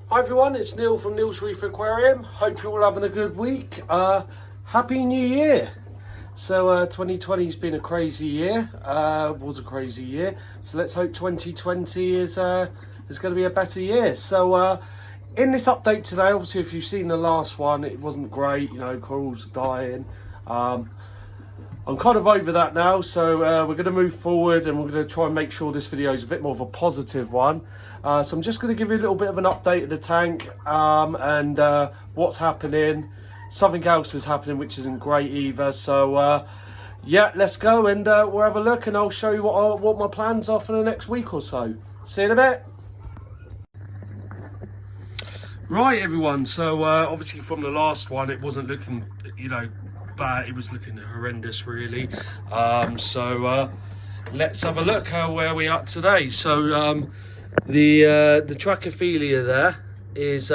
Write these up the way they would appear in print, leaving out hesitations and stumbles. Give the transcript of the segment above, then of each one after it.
Hi everyone, it's Neil from Neil's Reef Aquarium. Hope you're all having a good week. Happy New Year. So 2020's been a crazy year, was a crazy year. So let's hope 2020 is going to be a better year. So in this update today, obviously if you've seen the last one, it wasn't great, you know, corals dying. I'm kind of over that now, so we're going to move forward and we're going to try and make sure this video is a bit more of a positive one. So I'm just going to give you a little bit of an update of the tank and what's happening. Something else is happening which isn't great either. So yeah, let's go and we'll have a look and I'll show you what my plans are for the next week or so. See you in a bit. Right everyone, so obviously from the last one it wasn't looking, you know, bad. It was looking horrendous really. So let's have a look where we are today. So the Trachophilia there is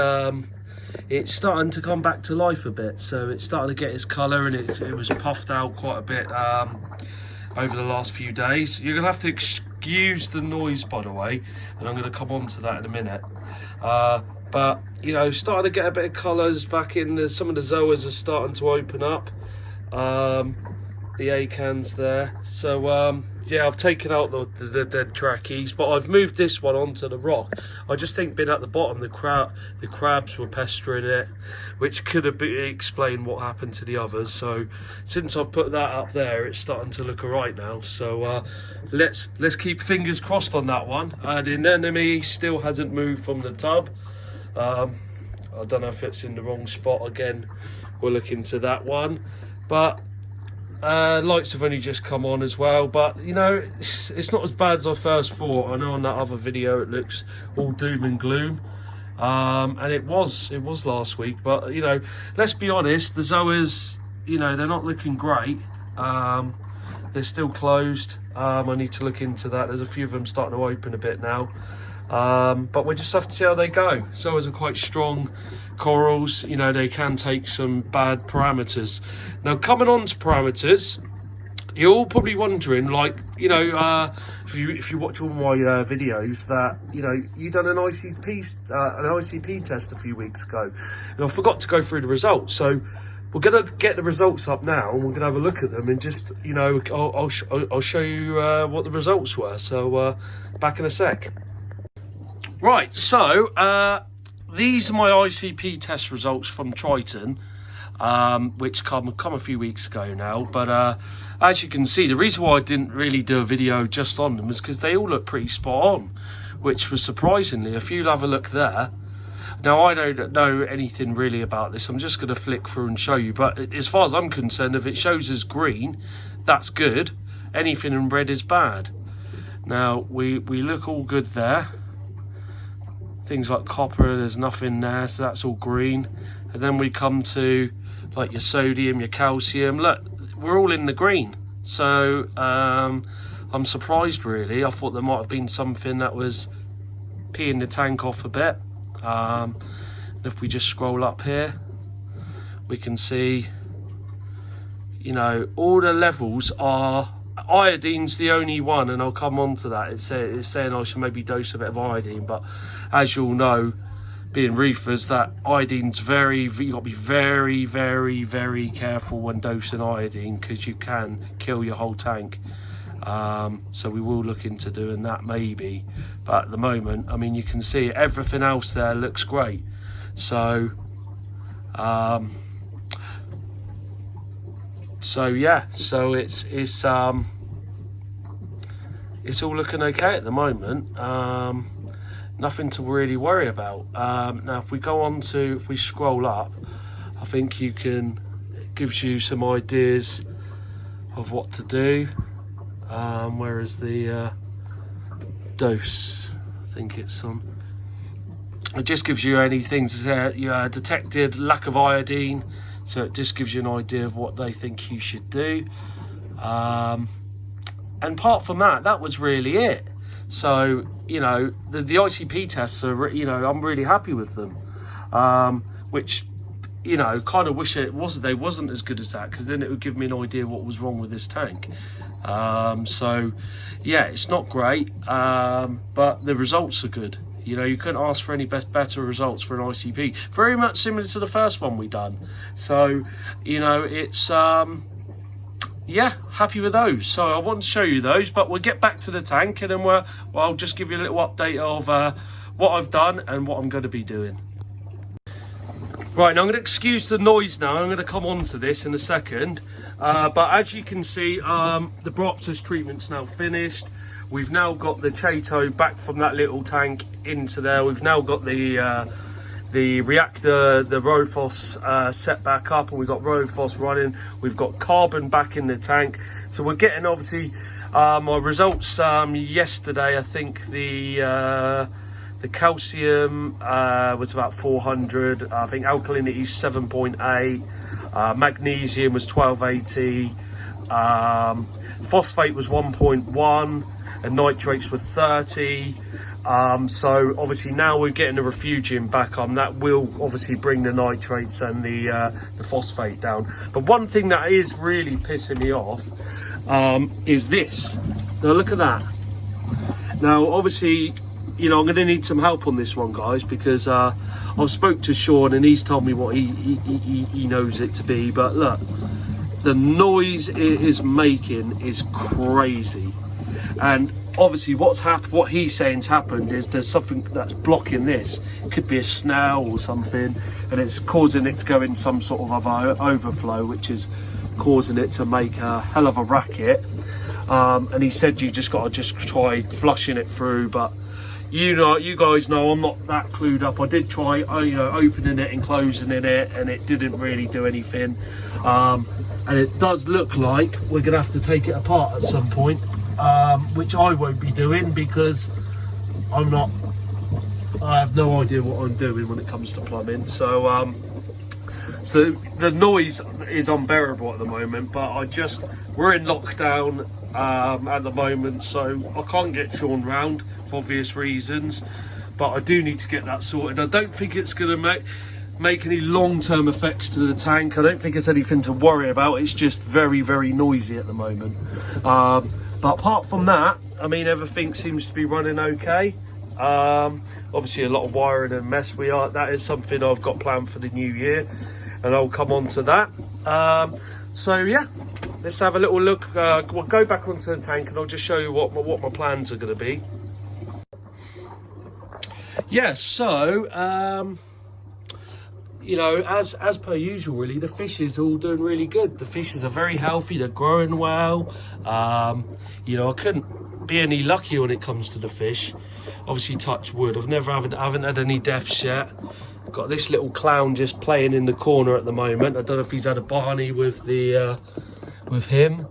it's starting to come back to life a bit. So it's starting to get its colour and it was puffed out quite a bit over the last few days. You're gonna have to excuse the noise, by the way, and I'm gonna come on to that in a minute. But you know, starting to get a bit of colours back in. Some of the zoas are starting to open up. The acans there. So yeah, I've taken out the dead trackies, but I've moved this one onto the rock. I just think being at the bottom, the crabs were pestering it, which could have explained what happened to the others. So since I've put that up there, it's starting to look alright now. So let's keep fingers crossed on that one. The anemone still hasn't moved from the tub. I don't know if it's in the wrong spot again. We'll look into that one. But lights have only just come on as well, but you know, it's not as bad as I first thought. I know on that other video it looks all doom and gloom, and it was last week. But you know, let's be honest, the zoas, you know, they're not looking great. They're still closed. I need to look into that. There's a few of them starting to open a bit now, but we'll just have to see how they go. Zoas are quite strong corals, you know, they can take some bad parameters. Now coming on to parameters, you're all probably wondering, like, you know, if you watch all my videos, that, you know, you done an ICP test a few weeks ago, and I forgot to go through the results. So we're gonna get the results up now, and we're gonna have a look at them, and just, you know, I'll show you what the results were. So back in a sec. Right, so these are my ICP test results from Triton, which come a few weeks ago now. But as you can see, the reason why I didn't really do a video just on them is because they all look pretty spot on, which was surprisingly. If you have a look there. Now, I don't know anything really about this. I'm just going to flick through and show you. But as far as I'm concerned, if it shows as green, that's good. Anything in red is bad. Now, we look all good there. Things like copper, there's nothing there, so that's all green. And then we come to like your sodium, your calcium. Look, we're all in the green. So I'm surprised really. I thought there might have been something that was peeing the tank off a bit. If we just scroll up here, we can see, you know, all the levels are. Iodine's the only one, and I'll come on to that. It's saying I should maybe dose a bit of iodine, but as you'll know, being reefers, that iodine's you got to be very, very, very careful when dosing iodine, because you can kill your whole tank. So we will look into doing that maybe, but at the moment, I mean, you can see everything else there looks great. So yeah, so it's all looking okay at the moment. Nothing to really worry about. Now if we go on to, if we scroll up, I think it gives you some ideas of what to do. Where is the dose? I think it's on. It just gives you any things. Detected lack of iodine, so it just gives you an idea of what they think you should do. And apart from that, that was really it. So, you know, the ICP tests are, you know, I'm really happy with them. Which, you know, kind of wish they wasn't as good as that, because then it would give me an idea what was wrong with this tank. So yeah, it's not great, but the results are good. You know, you couldn't ask for any better results for an ICP. Very much similar to the first one we done. So, you know, it's yeah, happy with those. So I want to show you those, but we'll get back to the tank, and then I'll just give you a little update of what I've done and what I'm going to be doing. Right, now I'm going to excuse the noise now. I'm going to come on to this in a second. But as you can see, the Bropsis treatment's now finished. We've now got the Chato back from that little tank into there. We've now got the reactor, the Rofos set back up, and we've got Rofos running. We've got carbon back in the tank. So we're getting, obviously, my results yesterday. I think the calcium was about 400. I think alkalinity 7.8. Magnesium was 1280. Phosphate was 1.1. And nitrates were 30. So obviously now we're getting the refugium back on. That will obviously bring the nitrates and the phosphate down. But one thing that is really pissing me off is this. Now look at that. Now obviously, you know, I'm going to need some help on this one, guys, because I've spoke to Sean and he's told me what he knows it to be. But look, the noise it is making is crazy. And obviously what he's saying's happened is there's something that's blocking this. It could be a snail or something, and it's causing it to go in some sort of overflow, which is causing it to make a hell of a racket. And he said you just got to just try flushing it through, but you know, you guys know I'm not that clued up. I did try, you know, opening it and closing it, and it didn't really do anything. And it does look like we're gonna have to take it apart at some point. Which I won't be doing because I have no idea what I'm doing when it comes to plumbing. So so the noise is unbearable at the moment, but we're in lockdown at the moment, so I can't get Sean round for obvious reasons, but I do need to get that sorted. I don't think it's going to make any long-term effects to the tank. I don't think it's anything to worry about. It's just very, very noisy at the moment. But apart from that, I mean, everything seems to be running okay. Obviously, a lot of wiring and mess. That is something I've got planned for the new year, and I'll come on to that. So yeah, let's have a little look. We'll go back onto the tank, and I'll just show you what my plans are going to be. Yeah, so you know, as per usual, really, the fish is all doing really good. The fishes are very healthy. They're growing well. You know, I couldn't be any luckier when it comes to the fish. Obviously, touch wood. I haven't had any deaths yet. I've got this little clown just playing in the corner at the moment. I don't know if he's had a Barney with him.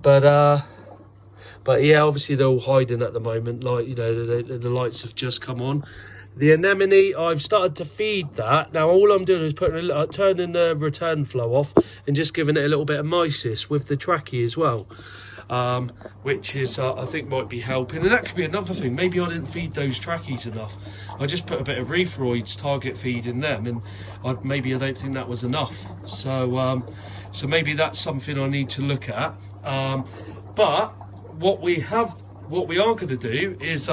But yeah, obviously they're all hiding at the moment. Like, you know, the lights have just come on. The anemone, I've started to feed that. Now all I'm doing is turning the return flow off and just giving it a little bit of mysis with the trachea as well, which is I think might be helping. And that could be another thing. Maybe I didn't feed those trachees enough. I just put a bit of Reef target feed in them, and maybe I don't think that was enough. So so maybe that's something I need to look at. But what we are going to do is,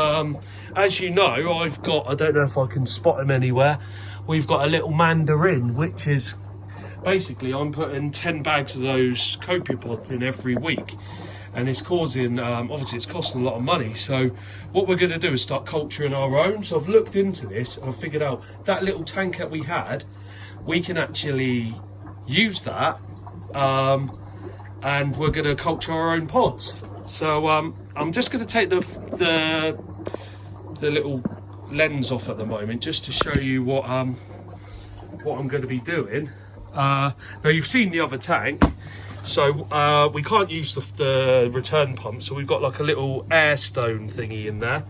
as you know, I don't know if I can spot him anywhere, we've got a little mandarin, which is basically I'm putting 10 bags of those copepods in every week, and it's causing, obviously it's costing a lot of money. So what we're going to do is start culturing our own. So I've looked into this and I've figured out that little tank that we had, we can actually use that, and we're going to culture our own pods. So I'm just going to take the little lens off at the moment, just to show you what I'm going to be doing. Now you've seen the other tank, so we can't use the return pump, so we've got like a little air stone thingy in there.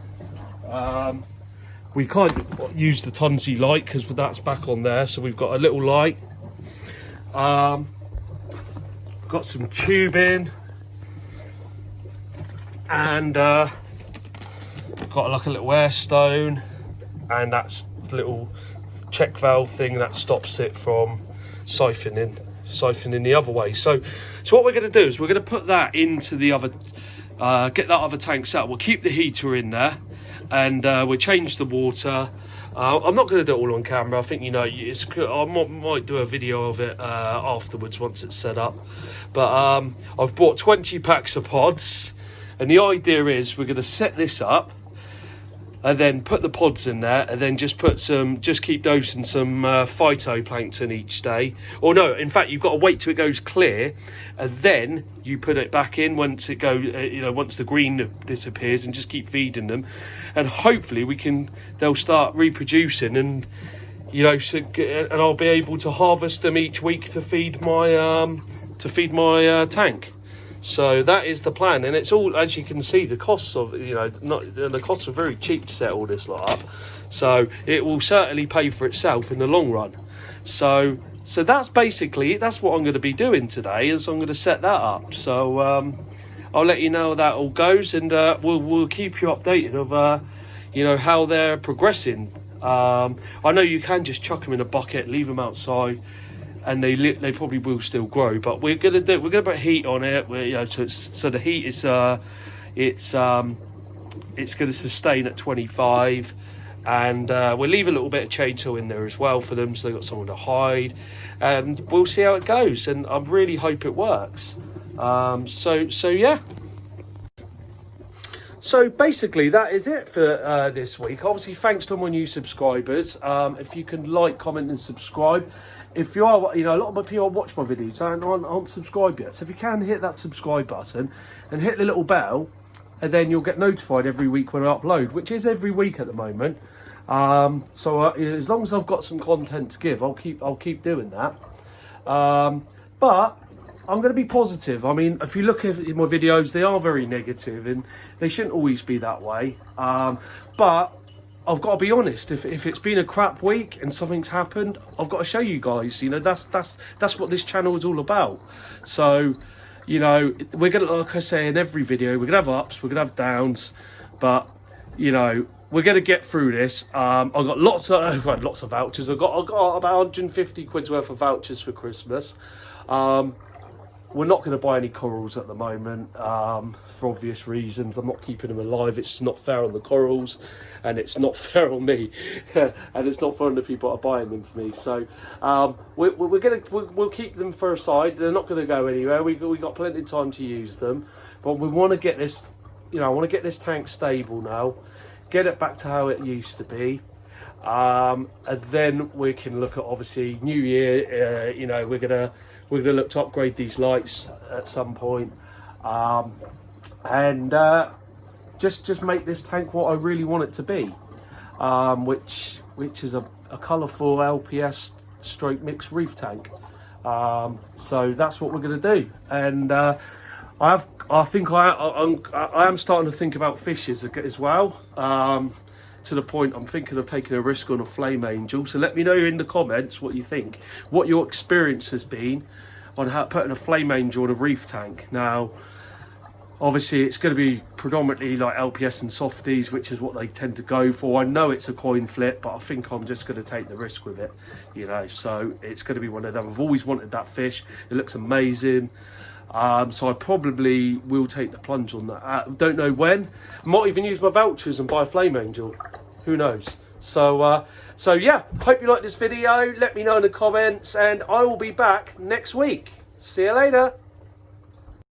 We can't use the Tunzi light because that's back on there, so we've got a little light. Got some tubing. And got like a little air stone, and that's the little check valve thing that stops it from siphoning the other way. So what we're going to do is we're going to put that into the other, get that other tank set. We'll keep the heater in there, and we'll change the water. I'm not going to do it all on camera. I think, you know, I might do a video of it afterwards once it's set up. But I've bought 20 packs of pods, and the idea is we're going to set this up and then put the pods in there, and then just keep dosing some phytoplankton each day. Or no, in fact, you've got to wait till it goes clear, and then you put it back in once it goes, once the green disappears, and just keep feeding them, and hopefully they'll start reproducing, and and I'll be able to harvest them each week to feed my tank. So that is the plan, and it's all, as you can see, the costs of the costs are very cheap to set all this lot up. So it will certainly pay for itself in the long run. So that's basically that's what I'm going to be doing today. Is I'm going to set that up. So I'll let you know how that all goes, and we'll keep you updated of how they're progressing. I know you can just chuck them in a bucket, leave them outside, and they probably will still grow, but we're gonna put heat on it. So the heat is it's going to sustain at 25, and we'll leave a little bit of chainsaw in there as well for them, so they've got somewhere to hide, and we'll see how it goes. And I really hope it works. So yeah. So basically that is it for this week. Obviously, thanks to all my new subscribers. If you can like, comment and subscribe. If you are, a lot of my people watch my videos and aren't subscribed yet. So if you can hit that subscribe button and hit the little bell, and then you'll get notified every week when I upload, which is every week at the moment. So as long as I've got some content to give, I'll keep doing that. But I'm going to be positive. I mean, if you look at my videos, they are very negative, and they shouldn't always be that way. But I've got to be honest. If it's been a crap week and something's happened, I've got to show you guys. That's what this channel is all about. So, we're gonna, like I say in every video, we're gonna have ups, we're gonna have downs, but we're gonna get through this. I've got lots of vouchers. I've got about 150 quid's worth of vouchers for Christmas. We're not going to buy any corals at the moment for obvious reasons. I'm not keeping them alive. It's not fair on the corals, and it's not fair on me, and it's not fair on the people that are buying them for me. So we'll keep them for a side. They're not going to go anywhere. We got plenty of time to use them, but we want to get this. I want to get this tank stable now, get it back to how it used to be. And then we can look at, obviously, New Year. We're gonna look to upgrade these lights at some point, and just make this tank what I really want it to be, which is a colourful LPS stroke mixed reef tank. So that's what we're gonna do, and I am starting to think about fishes as well. To the point I'm thinking of taking a risk on a flame angel. So let me know in the comments what you think, what your experience has been on how putting a flame angel on a reef tank. Now, obviously it's going to be predominantly like LPS and softies, which is what they tend to go for. I know it's a coin flip, but I think I'm just going to take the risk with it, so it's going to be one of them. I've always wanted that fish. It looks amazing. So I probably will take the plunge on that. Don't know when. I might even use my vouchers and buy a flame angel. Who knows? So yeah, hope you like this video. Let me know in the comments, and I will be back next week. See you later.